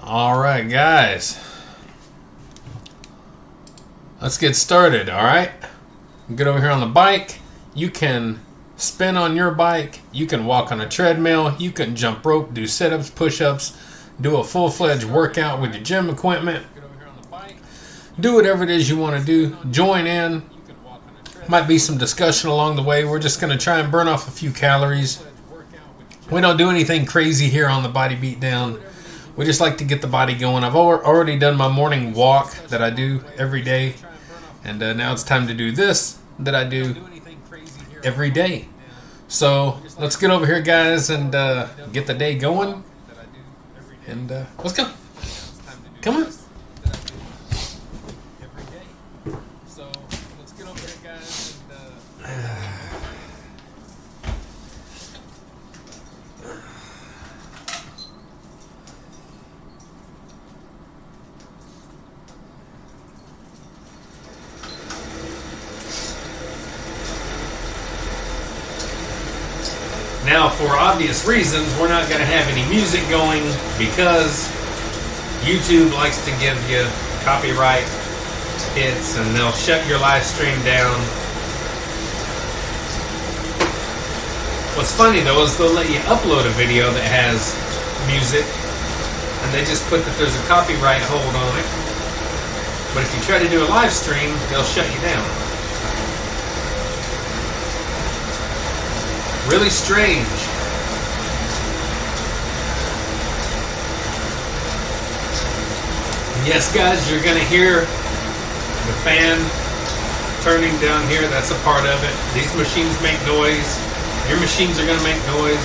All right, guys. Let's get started, all right? Get over here on the bike. You can spin on your bike. You can walk on a treadmill. You can jump rope, do sit-ups, push-ups, do a full-fledged workout with your gym equipment. Do whatever it is you want to do. Join in. Might be some discussion along the way. We're just going to try and burn off a few calories. We don't do anything crazy here on the Body Beatdown. We just like to get the body going. I've already done my morning walk that I do every day. And now it's time to do this that I do every day. So let's get over here, guys, and get the day going. And let's go. Come on. Now, for obvious reasons, we're not going to have any music going because YouTube likes to give you copyright hits and they'll shut your live stream down. What's funny though is they'll let you upload a video that has music and they just put that there's a copyright hold on it. But if you try to do a live stream, they'll shut you down. Really strange. Yes, guys, you're going to hear the fan turning down here. That's a part of it. These machines make noise. Your machines are going to make noise.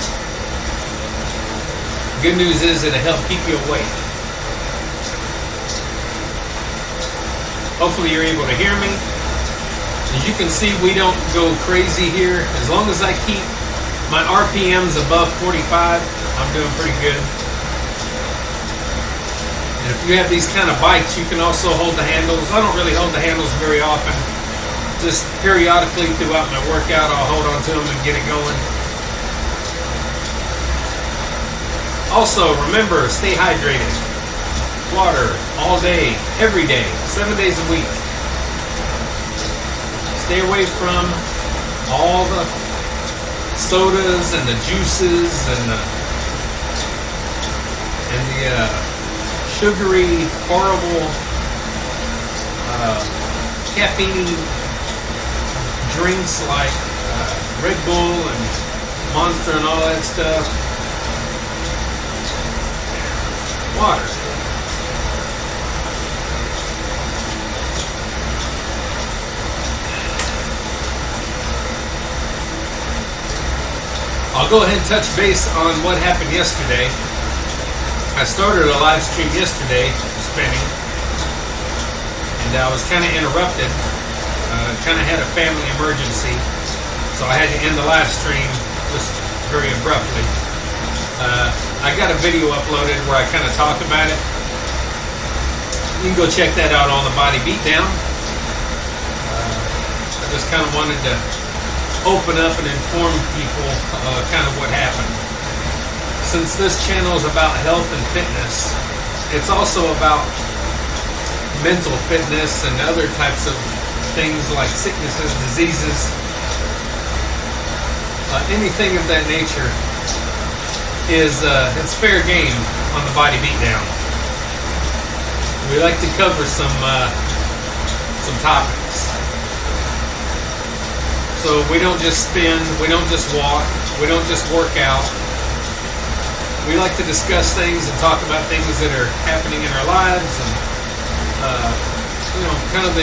Good news is it'll help keep you awake. Hopefully you're able to hear me. As you can see, we don't go crazy here. As long as I keep my RPM's above 45, I'm doing pretty good. And if you have these kind of bikes, you can also hold the handles. I don't really hold the handles very often. Just periodically throughout my workout, I'll hold on to them and get it going. Also, remember, stay hydrated. Water all day, every day, 7 days a week. Stay away from all the sodas and the juices and the sugary, horrible caffeine drinks like Red Bull and Monster and all that stuff. Water. I'll go ahead and touch base on what happened yesterday. I started a live stream yesterday, spinning, and I was kind of interrupted. Kind of had a family emergency, so I had to end the live stream just very abruptly. I got a video uploaded where I kind of talk about it. You can go check that out on the Body Beatdown. I just kind of wanted to open up and inform people kind of what happened. Since this channel is about health and fitness, it's also about mental fitness and other types of things like sicknesses, diseases, anything of that nature is it's fair game on the Body Beatdown. We like to cover some topics. So we don't just spin, we don't just walk, we don't just work out. We like to discuss things and talk about things that are happening in our lives and, kind of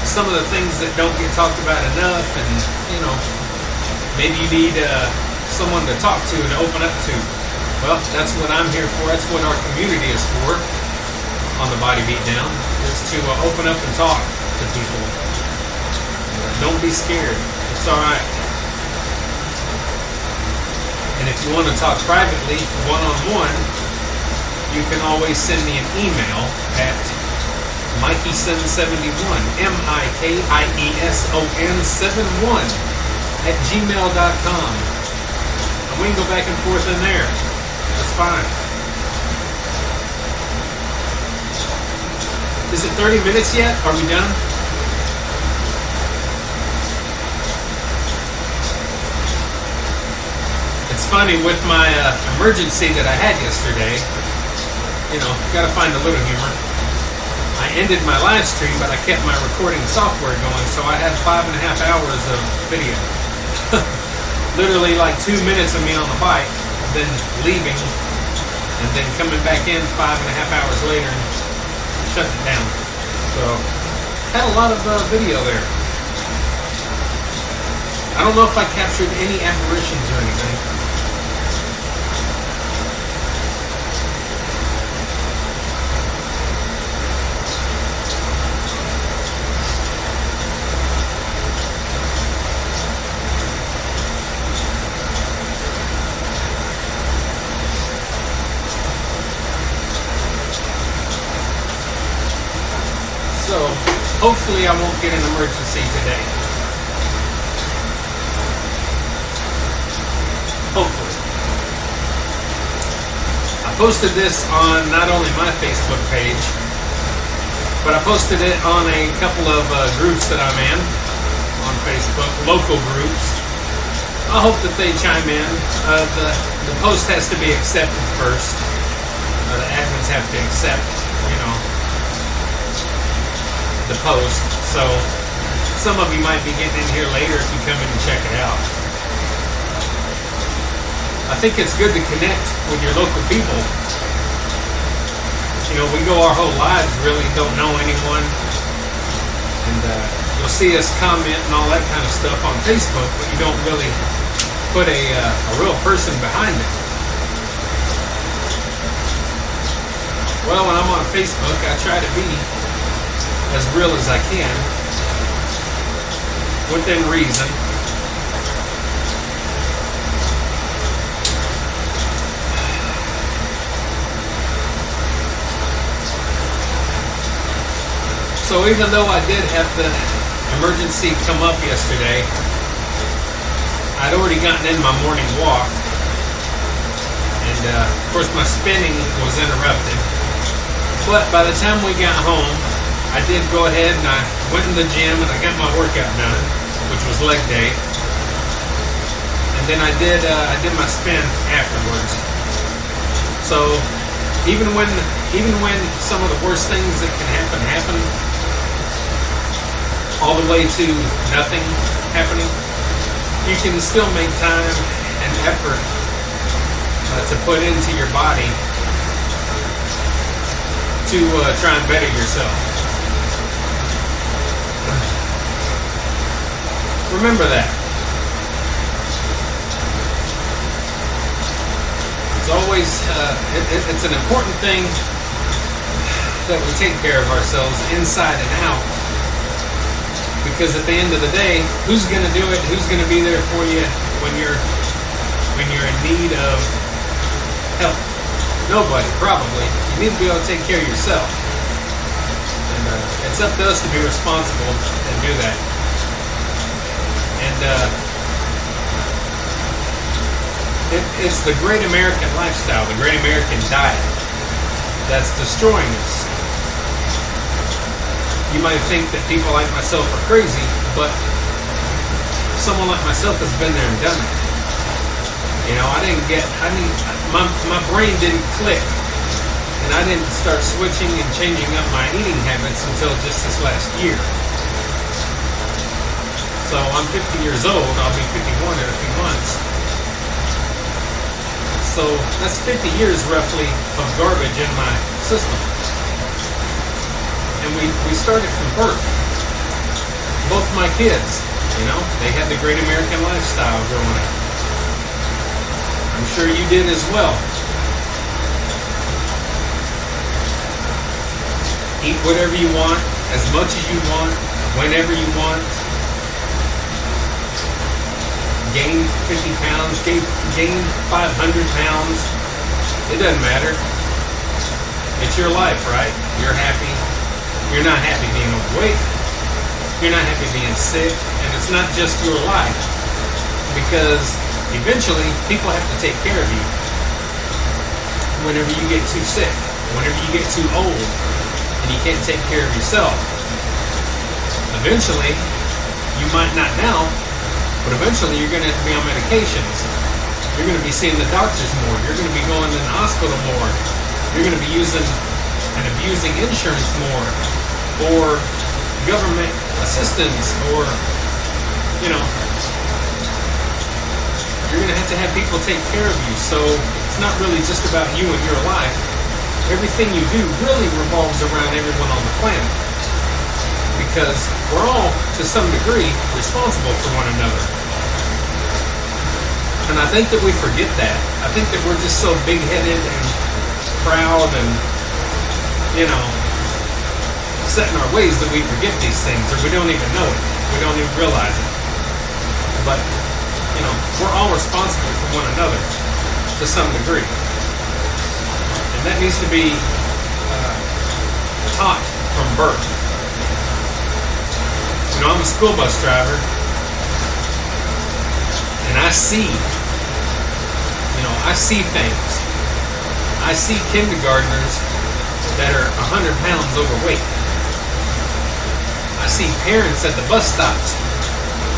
some of the things that don't get talked about enough and, maybe you need someone to talk to and open up to. Well, that's what I'm here for. That's what our community is for on the Body Beatdown, is to open up and talk to people. Don't be scared. It's all right. And if you want to talk privately, one-on-one, you can always send me an email at Mikeyson71, MIKIESON71 @gmail.com. And we can go back and forth in there. That's fine. Is it 30 minutes yet? Are we done? It's funny with my emergency that I had yesterday. You know, gotta find a little humor. I ended my live stream, but I kept my recording software going, so I had 5.5 hours of video. Literally like 2 minutes of me on the bike, then leaving, and then coming back in 5.5 hours later and shutting it down. So, had a lot of video there. I don't know if I captured any apparitions or anything. So, hopefully I won't get an emergency today. Hopefully. I posted this on not only my Facebook page, but I posted it on a couple of groups that I'm in on Facebook, local groups. I hope that they chime in. The post has to be accepted first. The admins have to accept, the post. So some of you might be getting in here later if you come in and check it out. I think it's good to connect with your local people. You know, we go our whole lives really don't know anyone, and you'll see us comment and all that kind of stuff on Facebook, but you don't really put a real person behind it. Well, when I'm on Facebook, I try to be as real as I can, within reason. So even though I did have the emergency come up yesterday, I'd already gotten in my morning walk, and of course my spinning was interrupted. But by the time we got home, I did go ahead and I went in the gym and I got my workout done, which was leg day. And then I did my spin afterwards. So even when some of the worst things that can happen, all the way to nothing happening, you can still make time and effort to put into your body to try and better yourself. Remember that. It's always, it's an important thing that we take care of ourselves inside and out. Because at the end of the day, who's going to do it? Who's going to be there for you when you're in need of help? Nobody, probably. You need to be able to take care of yourself. And it's up to us to be responsible and do that. And it's the great American lifestyle, the great American diet that's destroying us. You might think that people like myself are crazy, but someone like myself has been there and done it. You know, my brain didn't click, and I didn't start switching and changing up my eating habits until just this last year. So I'm 50 years old, I'll be 51 in a few months. So that's 50 years roughly of garbage in my system. And we started from birth. Both my kids, they had the great American lifestyle growing up. I'm sure you did as well. Eat whatever you want, as much as you want, whenever you want. Gain 50 pounds, gain 500 pounds. It doesn't matter. It's your life, right? You're happy. You're not happy being overweight. You're not happy being sick. And it's not just your life. Because eventually, people have to take care of you. Whenever you get too sick. Whenever you get too old. And and you can't take care of yourself, eventually, you might not now, but eventually you're going to have to be on medications. You're going to be seeing the doctors more. You're going to be going to the hospital more. You're going to be using and abusing insurance more, or government assistance, or, you know, you're going to have people take care of you. So it's not really just about you and your life. Everything you do really revolves around everyone on the planet, because we're all, to some degree, responsible for one another. And I think that we forget that. I think that we're just so big-headed and proud and, you know, set in our ways that we forget these things, or we don't even know it. We don't even realize it. But, you know, we're all responsible for one another to some degree. And that needs to be taught from birth. You know, I'm a school bus driver, and I see things. I see kindergartners that are 100 pounds overweight. I see parents at the bus stops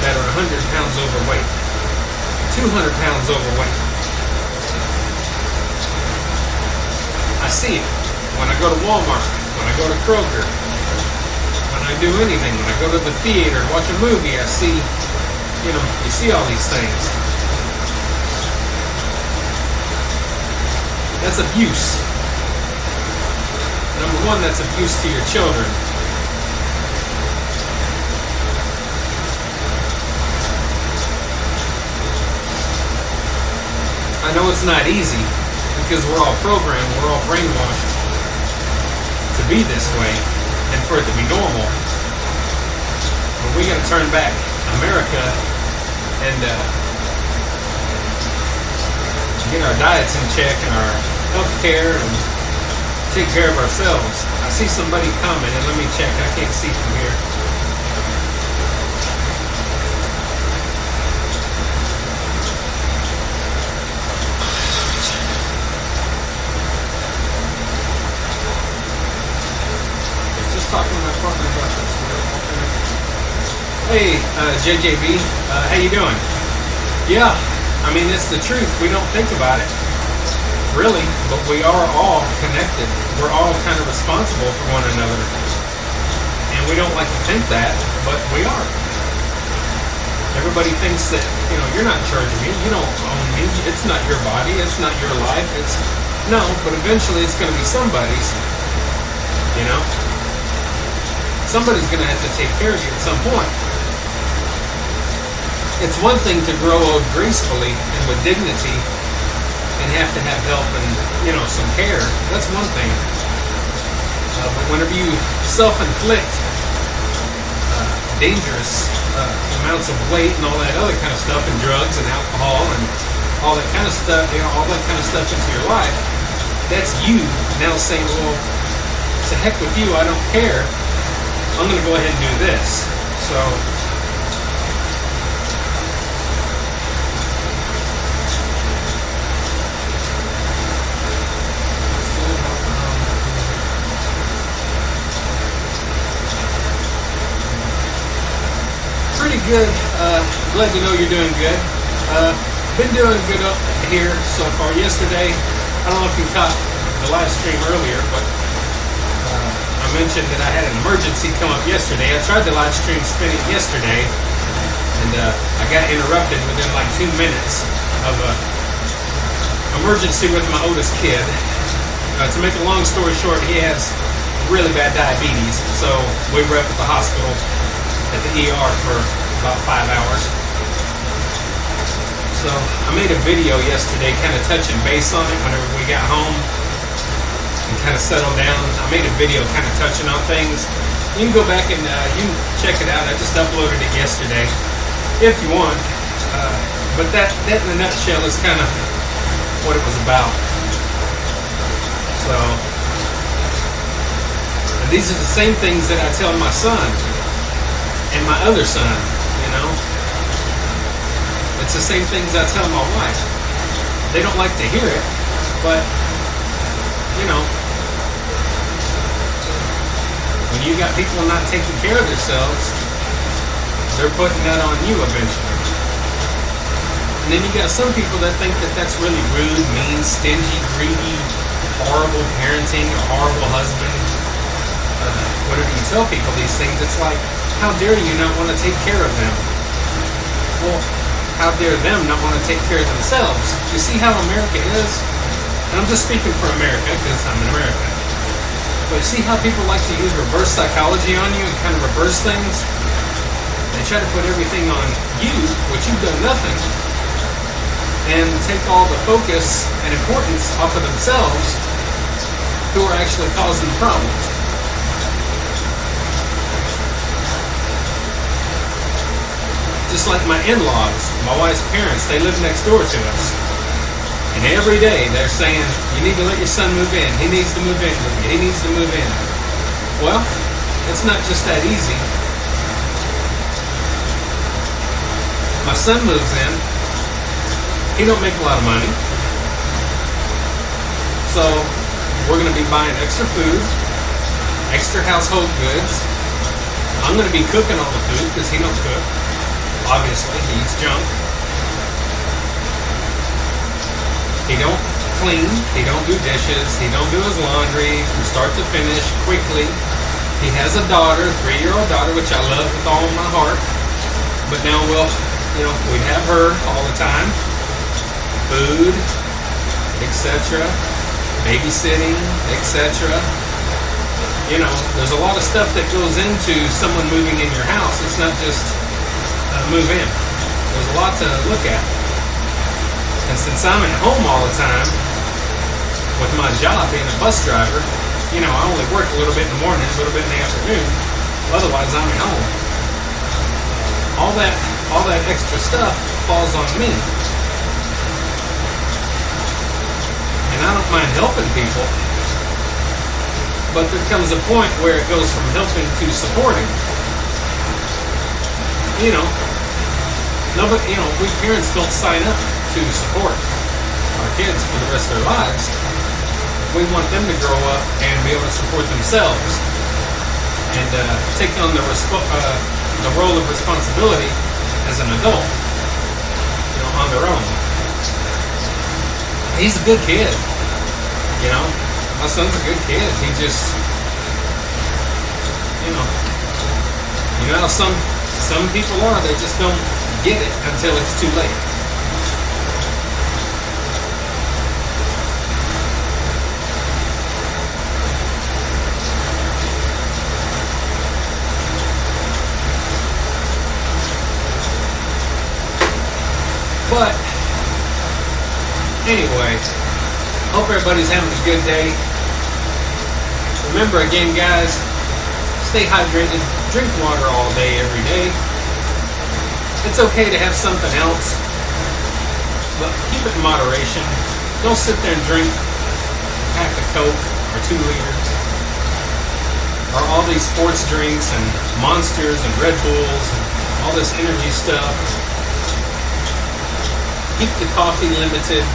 that are 100 pounds overweight, 200 pounds overweight. I see it when I go to Walmart, when I go to Kroger, when I do anything, when I go to the theater, watch a movie, I see, you know, you see all these things. That's abuse. Number one, that's abuse to your children. I know it's not easy, because we're all programmed, we're all brainwashed to be this way and for it to be normal. But we gotta turn back America and get our diets in check and our health care and take care of ourselves. I see somebody coming, and let me check. I can't see from here. Just talking to my partner about this. Hey, JJB, how you doing? Yeah, I mean, it's the truth. We don't think about it, really, but we are all connected. We're all kind of responsible for one another. And we don't like to think that, but we are. Everybody thinks that, you know, you're not in charge of me. You don't own me. It's not your body. It's not your life. No, but eventually it's going to be somebody's, you know. Somebody's going to have to take care of you at some point. It's one thing to grow old gracefully and with dignity and have to have help and, you know, some care. That's one thing. But whenever you self-inflict dangerous amounts of weight and all that other kind of stuff, and drugs and alcohol and all that kind of stuff, you know, all that kind of stuff into your life, that's you now saying, well, to heck with you, I don't care. I'm going to go ahead and do this. So pretty good. Glad to know you're doing good. Been doing good up here so far. Yesterday, I don't know if you caught the live stream earlier, but I mentioned that I had an emergency come up yesterday. I tried the live stream spinning yesterday, and I got interrupted within like 2 minutes of a emergency with my oldest kid. To make a long story short, he has really bad diabetes, so we were up at the hospital at the ER for about 5 hours. So I made a video yesterday kind of touching base on it whenever we got home and kind of settled down. I made a video kind of touching on things. You can go back and you can check it out. I just uploaded it yesterday if you want. But that in a nutshell is kind of what it was about. So, and these are the same things that I tell my son and my other son, you know. It's the same things I tell my wife. They don't like to hear it, but, you know, you got people not taking care of themselves, they're putting that on you eventually. And then you got some people that think that that's really rude, mean, stingy, greedy, horrible parenting, or horrible husband. Whenever you tell people these things, it's like, how dare you not want to take care of them? Well, how dare them not want to take care of themselves? You see how America is? And I'm just speaking for America because I'm in America. But see how people like to use reverse psychology on you and kind of reverse things? They try to put everything on you, which you've done nothing, and take all the focus and importance off of themselves, who are actually causing the problems. Just like my in-laws, my wife's parents, they live next door to us. And every day they're saying, you need to let your son move in. He needs to move in with you. He needs to move in. Well, it's not just that easy. My son moves in. He don't make a lot of money. So we're going to be buying extra food, extra household goods. I'm going to be cooking all the food because he don't cook. Obviously, he eats junk. He don't clean. He don't do dishes. He don't do his laundry from start to finish quickly. He has a daughter, 3-year-old daughter, which I love with all my heart. But now we have her all the time. Food, etc. Babysitting, etc. There's a lot of stuff that goes into someone moving in your house. It's not just move in. There's a lot to look at. And since I'm at home all the time, with my job being a bus driver, I only work a little bit in the morning, a little bit in the afternoon. Otherwise, I'm at home. All that extra stuff falls on me. And I don't mind helping people, but there comes a point where it goes from helping to supporting. We parents don't sign up to support our kids for the rest of their lives. We want them to grow up and be able to support themselves and take on the role of responsibility as an adult, on their own. He's a good kid, My son's a good kid. He just, how some people are. They just don't get it until it's too late. But anyway, hope everybody's having a good day. Remember again, guys, stay hydrated, drink water all day, every day. It's okay to have something else, but keep it in moderation. Don't sit there and drink a pack of Coke or 2 liters, or all these sports drinks and Monsters and Red Bulls and all this energy stuff. Keep the coffee limited.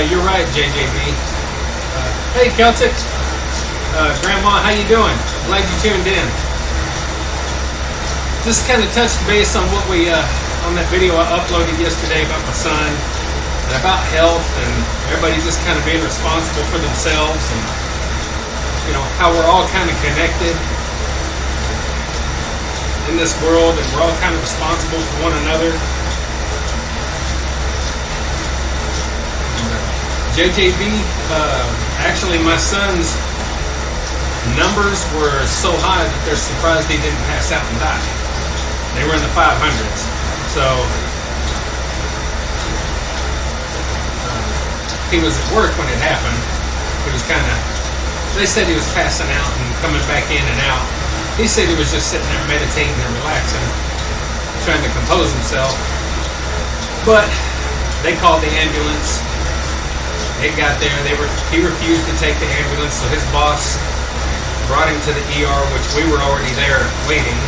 You're right, JJB. Hey, Celtic. Grandma, how you doing? Glad you tuned in. Just kind of touched base on what we, on that video I uploaded yesterday about my son, and about health, and everybody just kind of being responsible for themselves, and, how we're all kind of connected in this world, and we're all kind of responsible for one another. JJB, actually my son's numbers were so high that they're surprised he didn't pass out and die. They were in the 500s. So he was at work when it happened. He was they said he was passing out and coming back in and out. He said he was just sitting there meditating and relaxing, trying to compose himself. But they called the ambulance. It got there. He refused to take the ambulance, so his boss brought him to the ER, which we were already there waiting.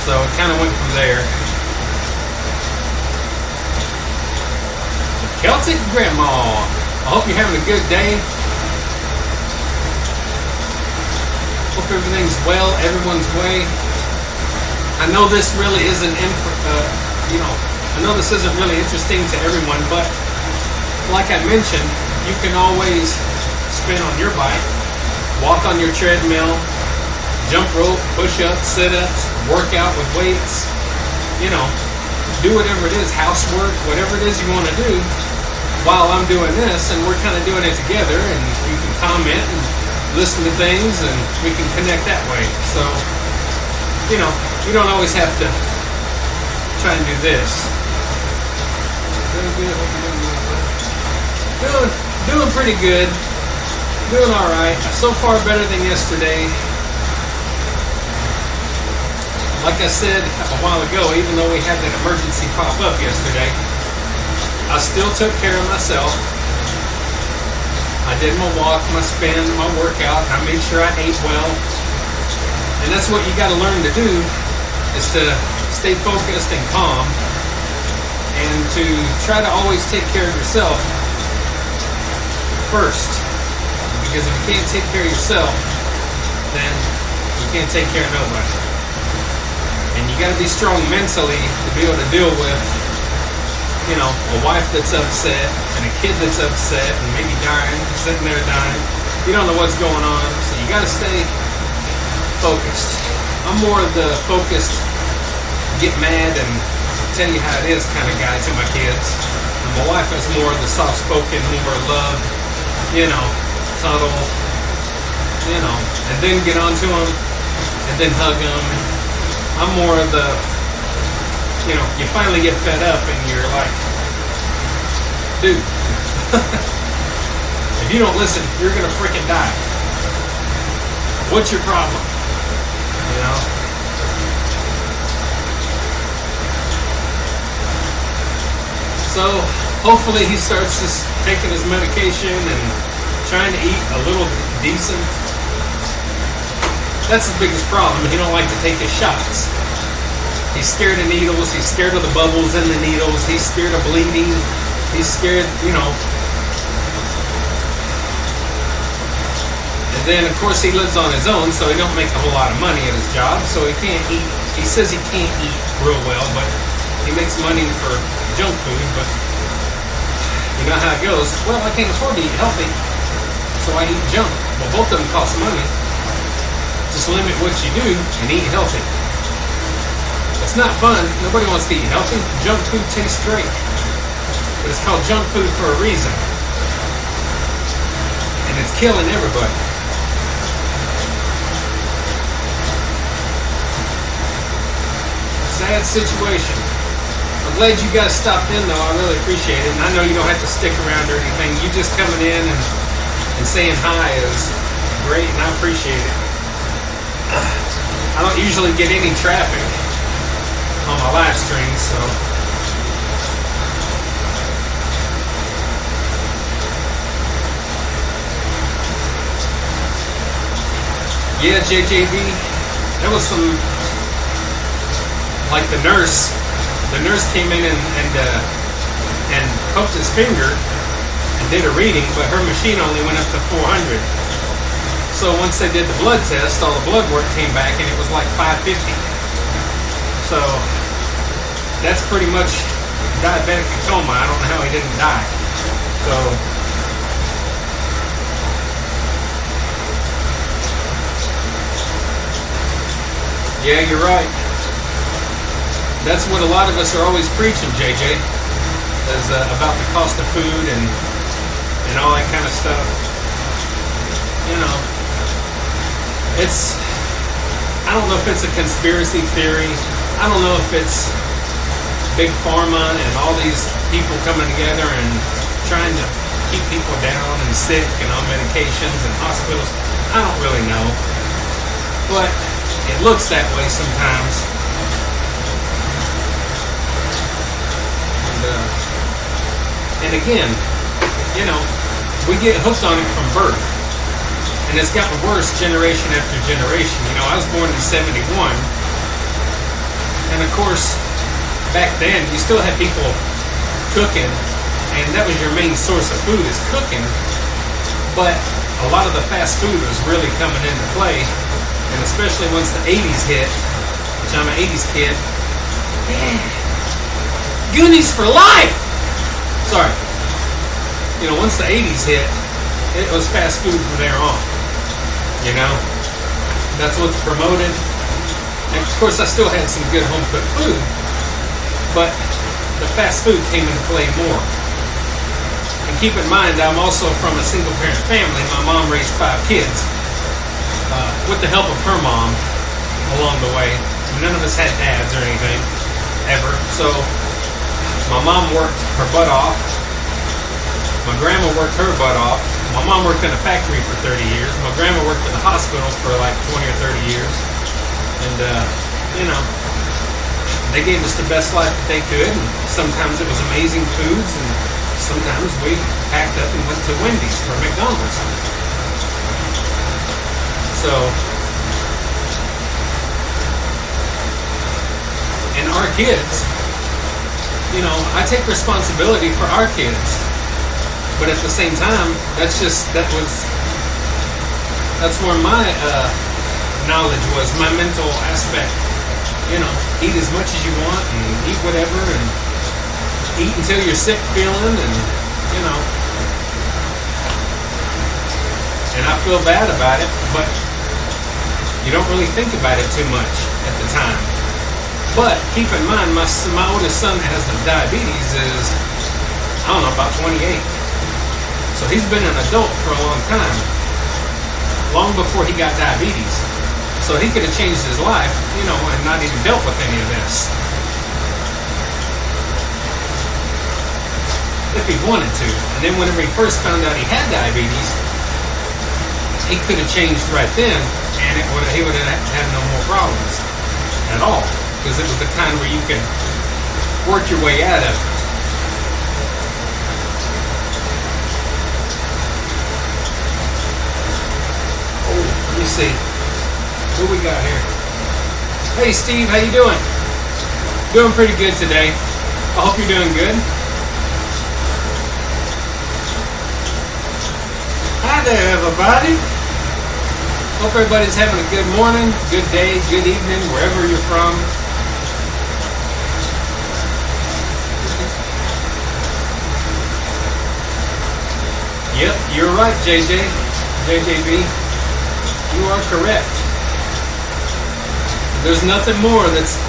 So it kind of went from there. Celtic Grandma. I hope you're having a good day. Hope everything's well, everyone's way. I know this really isn't, I know this isn't really interesting to everyone, but like I mentioned, you can always spin on your bike, walk on your treadmill, jump rope, push-ups, sit-ups, work out with weights, do whatever it is, housework, whatever it is you want to do while I'm doing this, and we're kind of doing it together, and you can comment and listen to things, and we can connect that way. So, you don't always have to try and do this. Doing pretty good. Doing all right. So far, better than yesterday. Like I said a while ago, even though we had that emergency pop up yesterday, I still took care of myself. I did my walk, my spin, my workout. I made sure I ate well. And that's what you got to learn to do, is to stay focused and calm, and to try to always take care of yourself first. Because if you can't take care of yourself, then you can't take care of nobody. And you got to be strong mentally to be able to deal with, a wife that's upset and a kid that's upset and maybe dying, sitting there dying. You don't know what's going on, so you got to stay focused. I'm more of the focused, get mad and tell you how it is kind of guy to my kids. And my wife is more of the soft-spoken, more love, cuddle, and then get on to them and then hug them. I'm more of the, you finally get fed up and you're like, dude, if you don't listen, you're going to freaking die. What's your problem? So hopefully he starts just taking his medication and trying to eat a little decent. That's his biggest problem. He don't like to take his shots. He's scared of needles. He's scared of the bubbles in the needles. He's scared of bleeding. He's scared, And then, of course, he lives on his own, so he don't make a whole lot of money at his job, so he can't eat. He says he can't eat real well, but he makes money for junk food, but you know how it goes. Well, I can't afford to eat healthy, so I eat junk. Well, both of them cost money. Just limit what you do and eat healthy. It's not fun. Nobody wants to eat healthy. Junk food tastes great. But it's called junk food for a reason. And it's killing everybody. Sad situation. I'm glad you guys stopped in, though. I really appreciate it. And I know you don't have to stick around or anything. You just coming in and saying hi is great, and I appreciate it. I don't usually get any traffic on my live stream, so yeah, JJB, there was some, like the nurse came in and poked his finger and did a reading, but her machine only went up to 400. So once they did the blood test, all the blood work came back and it was like 550. So that's pretty much diabetic coma. I don't know how he didn't die. So yeah, you're right. That's what a lot of us are always preaching, JJ, is about the cost of food and all that kind of stuff. I don't know if it's a conspiracy theory. I don't know if it's Big Pharma and all these people coming together and trying to keep people down and sick and on medications and hospitals. I don't really know. But it looks that way sometimes. And again, we get hooked on it from birth. And it's gotten worse generation after generation. I was born in 71. And of course, back then, you still had people cooking and that was your main source of food is cooking. But a lot of the fast food was really coming into play, and especially once the 80s hit, which I'm an 80s kid. Yeah. Goonies for life! Sorry. You know, once the 80s hit, it was fast food from there on. You know? That's what's promoted. And of course, I still had some good home-cooked food, but the fast food came into play more. And keep in mind, I'm also from a single-parent family. My mom raised 5 kids with the help of her mom along the way. None of us had dads or anything, ever. So my mom worked her butt off. My grandma worked her butt off. My mom worked in a factory for 30 years. My grandma worked in the hospital for like 20 or 30 years. And, you know, they gave us the best life that they could. And sometimes it was amazing foods, and sometimes we packed up and went to Wendy's or McDonald's. So, and our kids, you know, I take responsibility for our kids, but at the same time, that's where my knowledge was, my mental aspect. You know, eat as much as you want and eat whatever and eat until you're sick feeling, and you know, and I feel bad about it, but you don't really think about it too much at the time. But keep in mind, my oldest son has the diabetes is, I don't know, about 28. So he's been an adult for a long time, long before he got diabetes. So he could have changed his life, you know, and not even dealt with any of this if he wanted to. And then whenever he first found out he had diabetes, he could have changed right then, and he would have had no more problems at all, because it was the kind where you could work your way out of it. Oh, let me see. Who we got here? Hey Steve, how you doing? Doing pretty good today. I hope you're doing good. Hi there, everybody. Hope everybody's having a good morning, good day, good evening, wherever you're from. Yep, you're right, JJB. You are correct. There's nothing more that's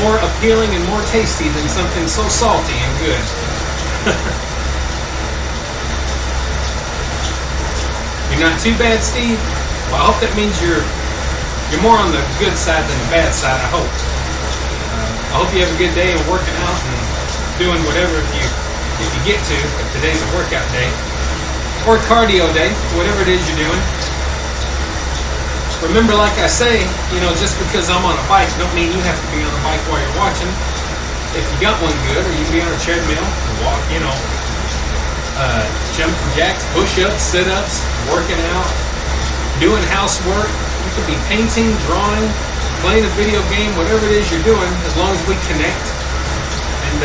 more appealing and more tasty than something so salty and good. You're not too bad, Steve? Well, I hope that means you're more on the good side than the bad side, I hope. I hope you have a good day and working out and doing whatever if you get to, if today's a workout day. Or cardio day, whatever it is you're doing. Remember, like I say, you know, just because I'm on a bike don't mean you have to be on a bike while you're watching. If you got one good, or you can be on a treadmill, walk, you know, jumping jacks, push-ups, sit-ups, working out, doing housework. You could be painting, drawing, playing a video game, whatever it is you're doing, as long as we connect and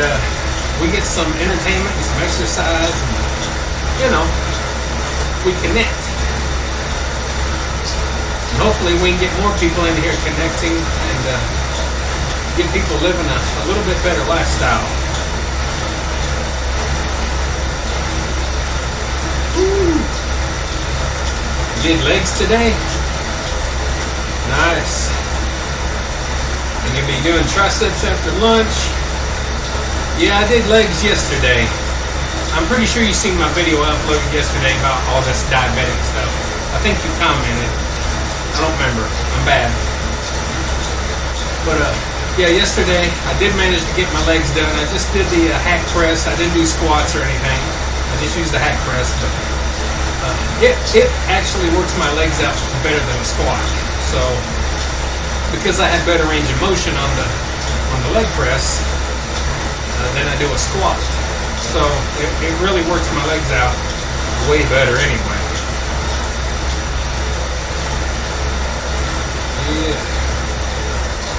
we get some entertainment and some exercise, and, you know, we connect. And hopefully we can get more people in here connecting and get people living a little bit better lifestyle. Woo. Did legs today? Nice. And you'll be doing triceps after lunch? Yeah, I did legs yesterday. I'm pretty sure you seen my video uploaded yesterday about all this diabetic stuff. I think you commented. I don't remember. I'm bad. But yeah, yesterday I did manage to get my legs done. I just did the hack press. I didn't do squats or anything. I just used the hack press. But it actually works my legs out better than a squat. So because I had better range of motion on the leg press than I do a squat. So it really works my legs out way better anyway.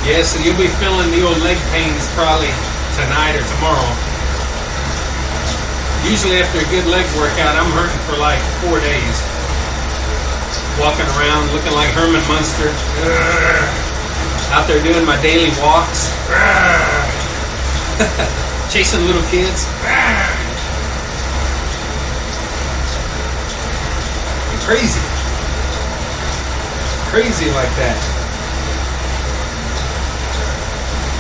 Yeah, so you'll be feeling the old leg pains probably tonight or tomorrow. Usually after a good leg workout, I'm hurting for like 4 days. Walking around looking like Herman Munster. Out there doing my daily walks. Chasing little kids. Crazy. Crazy like that.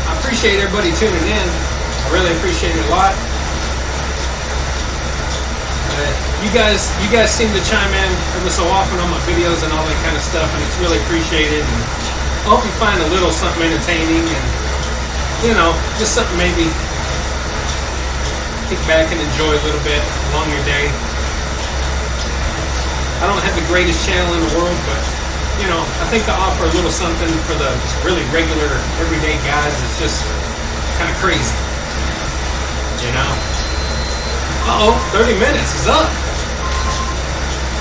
I appreciate everybody tuning in. I really appreciate it a lot. You guys seem to chime in every so often on my videos and all that kind of stuff, and it's really appreciated. And I hope you find a little something entertaining, and just something maybe kick back and enjoy a little bit along your day. I don't have the greatest channel in the world, but I think to offer a little something for the really regular, everyday guys is just kind of crazy. 30 minutes is up.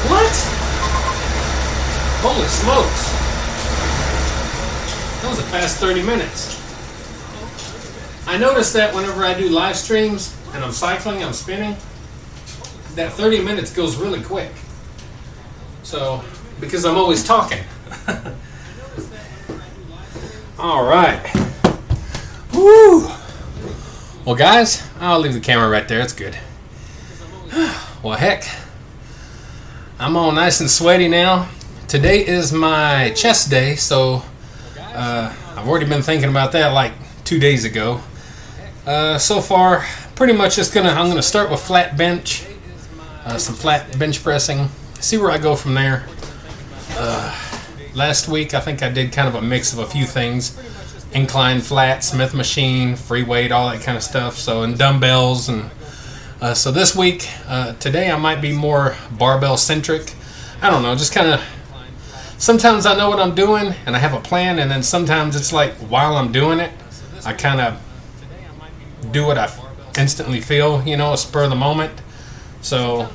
What? Holy smokes. That was a fast 30 minutes. I noticed that whenever I do live streams and I'm cycling, I'm spinning, that 30 minutes goes really quick. So, because I'm always talking. All right. Woo. Well, guys, I'll leave the camera right there. It's good. Well, heck, I'm all nice and sweaty now. Today is my chest day, so I've already been thinking about that like 2 days ago. So far, pretty much I'm gonna start with flat bench, some flat bench pressing. See where I go from there. Last week, I think I did kind of a mix of a few things: incline, flat, Smith machine, free weight, all that kind of stuff. So, and dumbbells, and so this week, today I might be more barbell centric. I don't know, just kind of. Sometimes I know what I'm doing and I have a plan, and then sometimes it's like while I'm doing it, I kind of do what I instantly feel, a spur of the moment. So,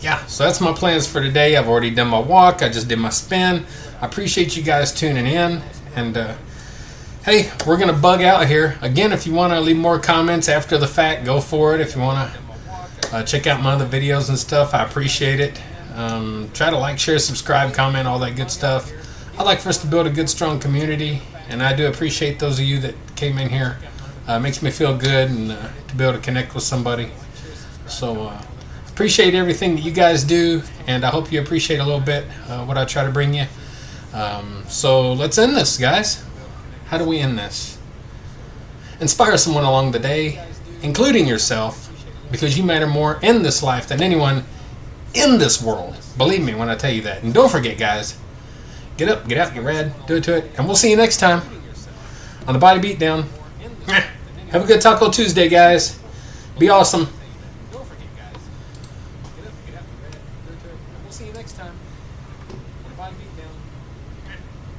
yeah, so that's my plans for today. I've already done my walk. I just did my spin. I appreciate you guys tuning in. And, hey, we're going to bug out here. Again, if you want to leave more comments after the fact, go for it. If you want to check out my other videos and stuff, I appreciate it. Try to like, share, subscribe, comment, all that good stuff. I'd like for us to build a good, strong community. And I do appreciate those of you that came in here. It makes me feel good and to be able to connect with somebody. So, appreciate everything that you guys do, and I hope you appreciate a little bit what I try to bring you. So let's end this, guys. How do we end this? Inspire someone along the day, including yourself, because you matter more in this life than anyone in this world. Believe me when I tell you that. And don't forget, guys, get up, get out, get rad, do it to it, and we'll see you next time on the Body Beatdown. Have a good Taco Tuesday, guys. Be awesome.